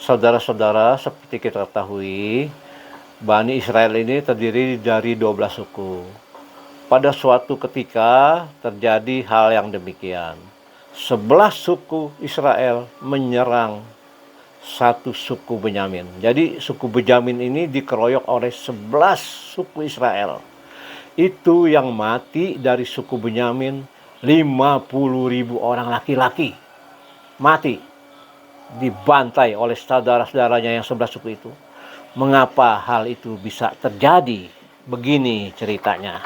Saudara-saudara, seperti kita ketahui, Bani Israel ini terdiri dari 12 suku. Pada suatu ketika terjadi hal yang demikian. 11 suku Israel menyerang satu suku Benyamin. Jadi suku Benyamin ini dikeroyok oleh 11 suku Israel. Itu yang mati dari suku Benyamin 50.000 orang laki-laki. Mati. Dibantai oleh saudara-saudaranya yang 11 suku itu. Mengapa hal itu bisa terjadi? Begini ceritanya.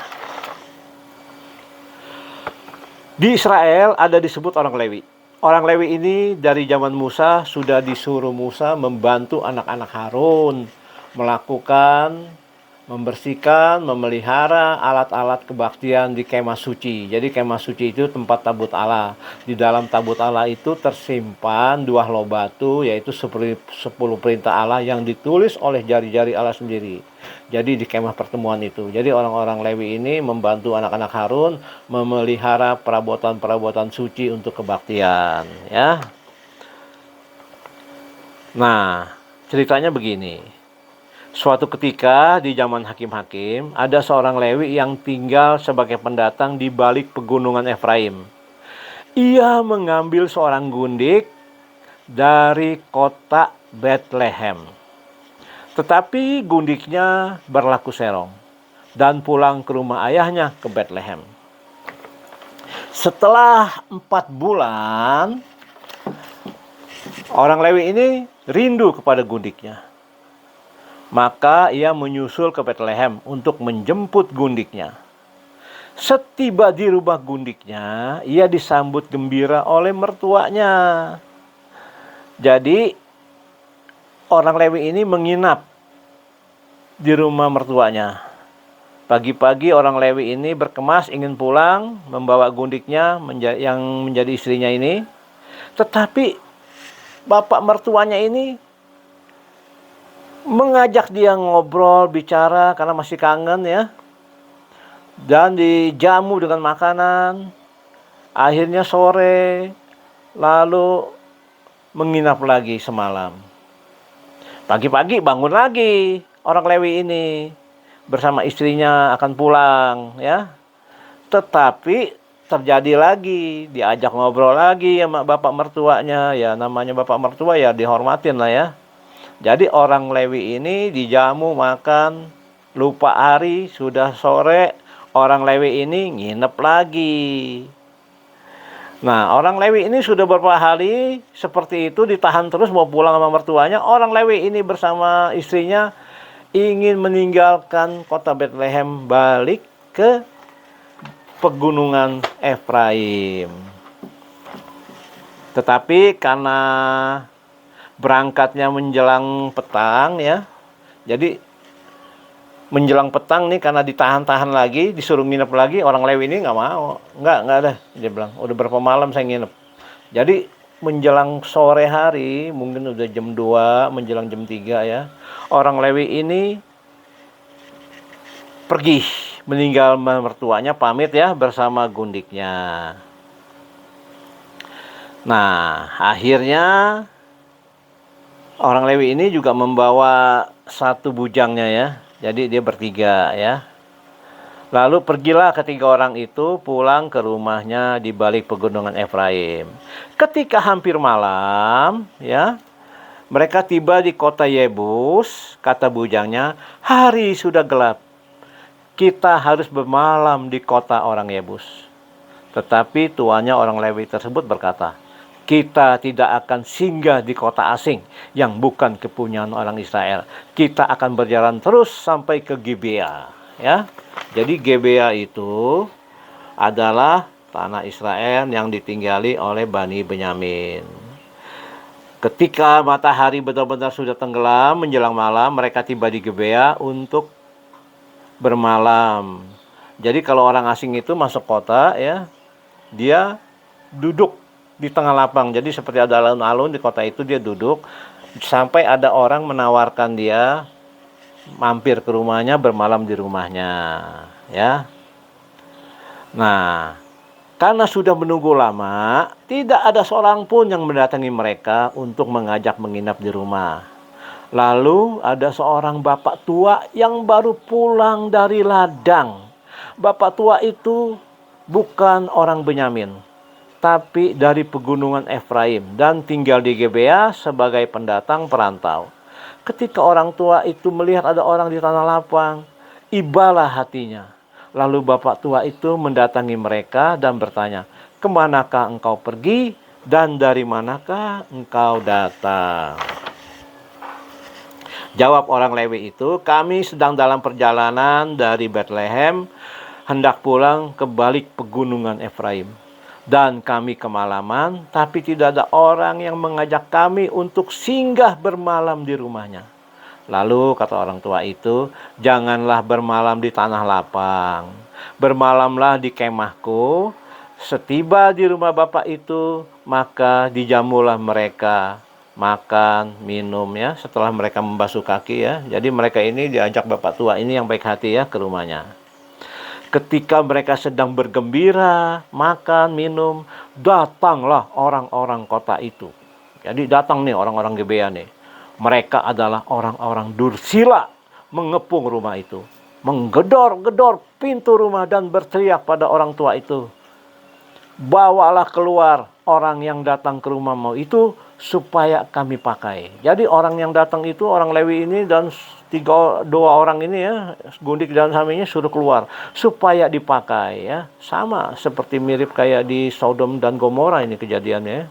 Di Israel ada disebut orang Lewi. Orang Lewi ini dari zaman Musa sudah disuruh Musa membantu anak-anak Harun melakukan, membersihkan, memelihara alat-alat kebaktian di kemah suci. Jadi kemah suci itu tempat tabut Allah. Di dalam tabut Allah itu tersimpan 2 loh batu, yaitu 10 perintah Allah yang ditulis oleh jari-jari Allah sendiri. Jadi di kemah pertemuan itu. Jadi orang-orang Lewi ini membantu anak-anak Harun memelihara perabotan-perabotan suci untuk kebaktian, ya. Nah, ceritanya begini. Suatu ketika di zaman hakim-hakim, ada seorang Lewi yang tinggal sebagai pendatang di balik pegunungan Efraim. Ia mengambil seorang gundik dari kota Bethlehem. Tetapi gundiknya berlaku serong dan pulang ke rumah ayahnya ke Bethlehem. Setelah 4 bulan, orang Lewi ini rindu kepada gundiknya. Maka ia menyusul ke Bethlehem untuk menjemput gundiknya. Setiba di rumah gundiknya, ia disambut gembira oleh mertuanya. Jadi orang Lewi ini menginap di rumah mertuanya. Pagi-pagi orang Lewi ini berkemas ingin pulang membawa gundiknya yang menjadi istrinya ini. Tetapi bapak mertuanya ini mengajak dia ngobrol, bicara karena masih kangen, ya. Dan dijamu dengan makanan. Akhirnya sore lalu menginap lagi semalam. Pagi-pagi bangun lagi orang Lewi ini bersama istrinya akan pulang, ya. Tetapi terjadi lagi, diajak ngobrol lagi sama bapak mertuanya. Ya namanya bapak mertua ya dihormatin lah, ya. Jadi orang Lewi ini dijamu makan, lupa hari, sudah sore, orang Lewi ini nginep lagi. Nah, orang Lewi ini sudah beberapa hari seperti itu ditahan terus mau pulang sama mertuanya. Orang Lewi ini bersama istrinya ingin meninggalkan kota Bethlehem balik ke pegunungan Efraim. Tetapi karena berangkatnya menjelang petang, ya. Jadi menjelang petang nih karena ditahan-tahan lagi, disuruh nginep lagi, orang Lewi ini nggak mau. Nggak ada. Dia bilang, udah berapa malam saya nginep. Jadi menjelang sore hari, mungkin udah jam 2, menjelang jam 3, ya. Orang Lewi ini pergi, meninggal mertuanya, pamit ya bersama gundiknya. Nah, akhirnya orang Lewi ini juga membawa satu bujangnya, ya. Jadi dia bertiga, ya. Lalu pergilah ketiga orang itu pulang ke rumahnya di balik pegunungan Efraim. Ketika hampir malam, ya, mereka tiba di kota Yebus. Kata bujangnya, hari sudah gelap. Kita harus bermalam di kota orang Yebus. Tetapi tuannya orang Lewi tersebut berkata, kita tidak akan singgah di kota asing yang bukan kepunyaan orang Israel. Kita akan berjalan terus sampai ke Gibea, ya. Jadi Gibea itu adalah tanah Israel yang ditinggali oleh Bani Benyamin. Ketika matahari benar-benar sudah tenggelam menjelang malam, mereka tiba di Gibea untuk bermalam. Jadi kalau orang asing itu masuk kota, ya, dia duduk di tengah lapang. Jadi seperti ada alun-alun di kota itu, dia duduk sampai ada orang menawarkan dia mampir ke rumahnya, bermalam di rumahnya, ya. Nah, Karena sudah menunggu lama, tidak ada seorang pun yang mendatangi mereka untuk mengajak menginap di rumah. Lalu ada seorang bapak tua yang baru pulang dari ladang. Bapak tua itu bukan orang Benyamin, tapi dari pegunungan Efraim dan tinggal di Gebea sebagai pendatang perantau. Ketika orang tua itu melihat ada orang di tanah lapang, ibalah hatinya. Lalu bapak tua itu mendatangi mereka dan bertanya, "Kemanakah engkau pergi dan dari manakah engkau datang?" Jawab orang Lewi itu, "Kami sedang dalam perjalanan dari Bethlehem, hendak pulang ke balik pegunungan Efraim. Dan kami kemalaman, tapi tidak ada orang yang mengajak kami untuk singgah bermalam di rumahnya." Lalu kata orang tua itu, "Janganlah bermalam di tanah lapang. Bermalamlah di kemahku. Setiba di rumah bapak itu, maka dijamulah mereka makan, minum ya, setelah mereka membasuh kaki ya." Jadi mereka ini diajak bapak tua ini yang baik hati ya ke rumahnya. Ketika mereka sedang bergembira, makan, minum, datanglah orang-orang kota itu. Jadi datang nih orang-orang Gebea nih. Mereka adalah orang-orang dursila mengepung rumah itu, menggedor-gedor pintu rumah dan berteriak pada orang tua itu, "Bawalah keluar orang yang datang ke rumahmu itu supaya kami pakai." Jadi orang yang datang itu orang Lewi ini dan dua orang ini ya, gundik dan suaminya suruh keluar supaya dipakai ya. Sama seperti mirip kayak di Sodom dan Gomora ini kejadiannya.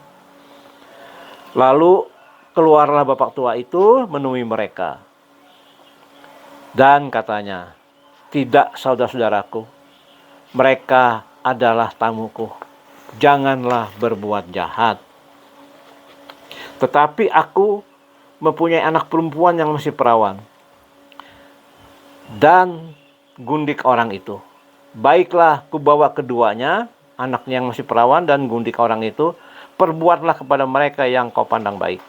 Lalu keluarlah bapak tua itu menemui mereka. Dan katanya, "Tidak, saudara-saudaraku, mereka adalah tamuku. Janganlah berbuat jahat. Tetapi aku mempunyai anak perempuan yang masih perawan." Dan gundik orang itu, "Baiklah, kubawa keduanya, anaknya yang masih perawan dan gundik orang itu, perbuatlah kepada mereka yang kau pandang baik."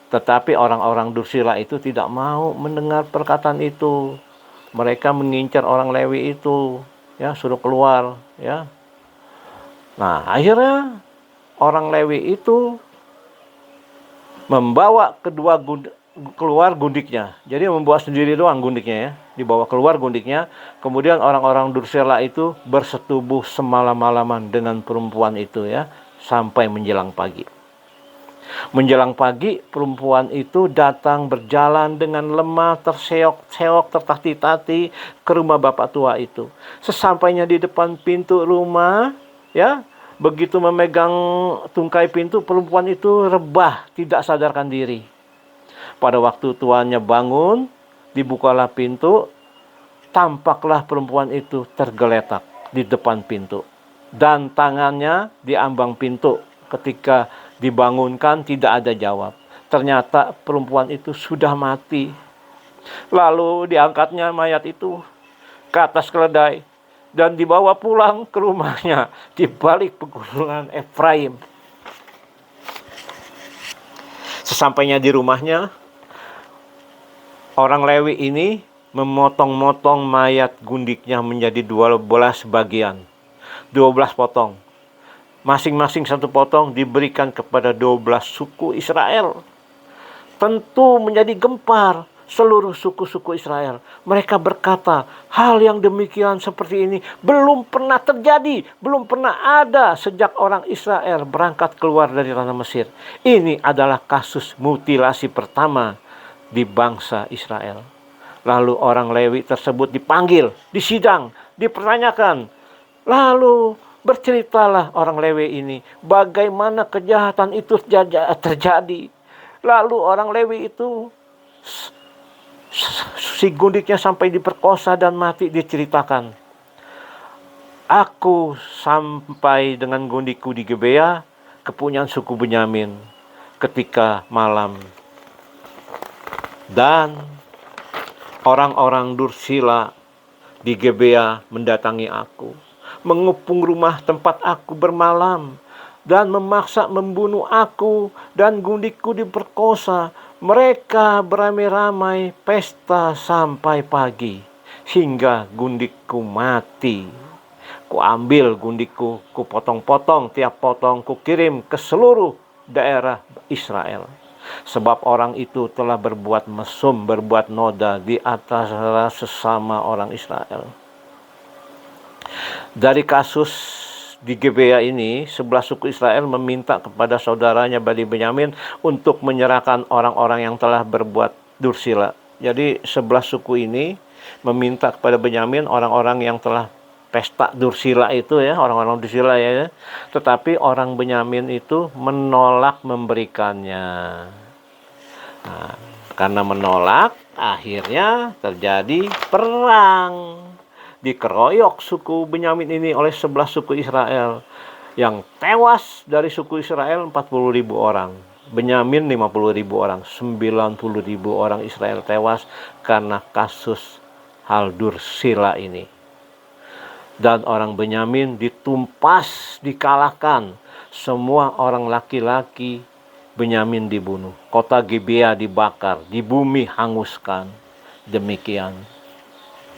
Tetapi orang-orang dursila itu tidak mau mendengar perkataan itu. Mereka mengincar orang Lewi itu, ya, suruh keluar, ya. Nah, akhirnya orang Lewi itu membawa keluar gundiknya. Jadi membawa sendiri doang gundiknya ya. Dibawa keluar gundiknya. Kemudian orang-orang dursila itu bersetubuh semalam-malaman dengan perempuan itu ya, sampai menjelang pagi. Menjelang pagi, perempuan itu datang berjalan dengan lemah, terseok-seok, tertati-tati ke rumah bapak tua itu. Sesampainya di depan pintu rumah, ya, begitu memegang tungkai pintu, perempuan itu rebah, tidak sadarkan diri. Pada waktu tuannya bangun, dibukalah pintu, tampaklah perempuan itu tergeletak di depan pintu. Dan tangannya di ambang pintu. Ketika dibangunkan tidak ada jawab. Ternyata perempuan itu sudah mati. Lalu diangkatnya mayat itu ke atas keledai dan dibawa pulang ke rumahnya di balik pegunungan Efraim. Sesampainya di rumahnya, orang Lewi ini memotong-motong mayat gundiknya menjadi 12 bagian. 12 potong. Masing-masing satu potong diberikan kepada 12 suku Israel. Tentu menjadi gempar seluruh suku-suku Israel. Mereka berkata, hal yang demikian seperti ini belum pernah terjadi, belum pernah ada sejak orang Israel berangkat keluar dari tanah Mesir. Ini adalah kasus mutilasi pertama di bangsa Israel. Lalu orang Lewi tersebut dipanggil, disidang, dipertanyakan. Lalu berceritalah orang Lewi ini bagaimana kejahatan itu terjadi. Lalu orang Lewi itu, si gundiknya sampai diperkosa dan mati, diceritakan. "Aku sampai dengan gundikku di Gebea, kepunyaan suku Benyamin, ketika malam. Dan orang-orang dursila di Gebea mendatangi aku, mengepung rumah tempat aku bermalam, dan memaksa membunuh aku, dan gundikku diperkosa. Mereka beramai-ramai pesta sampai pagi, hingga gundikku mati. Ku ambil gundikku, ku potong-potong, tiap potong ku kirim ke seluruh daerah Israel. Sebab orang itu telah berbuat mesum, berbuat noda di atas sesama orang Israel. Dari kasus di Gebea ini, 11 suku Israel meminta kepada saudaranya Bani Benyamin untuk menyerahkan orang-orang yang telah berbuat dursila. Jadi 11 suku ini meminta kepada Benyamin orang-orang yang telah pesta dursila itu ya, orang-orang dursila ya. Tetapi orang Benyamin itu menolak memberikannya. Nah, karena menolak, akhirnya terjadi perang. Dikeroyok suku Benyamin ini oleh 11 suku Israel. Yang tewas dari suku Israel 40.000 orang. Benyamin 50.000 orang. 90.000 orang Israel tewas karena kasus hal dursila ini. Dan orang Benyamin ditumpas, dikalahkan. Semua orang laki-laki Benyamin dibunuh. Kota Gibea dibakar, di bumi hanguskan. Demikian.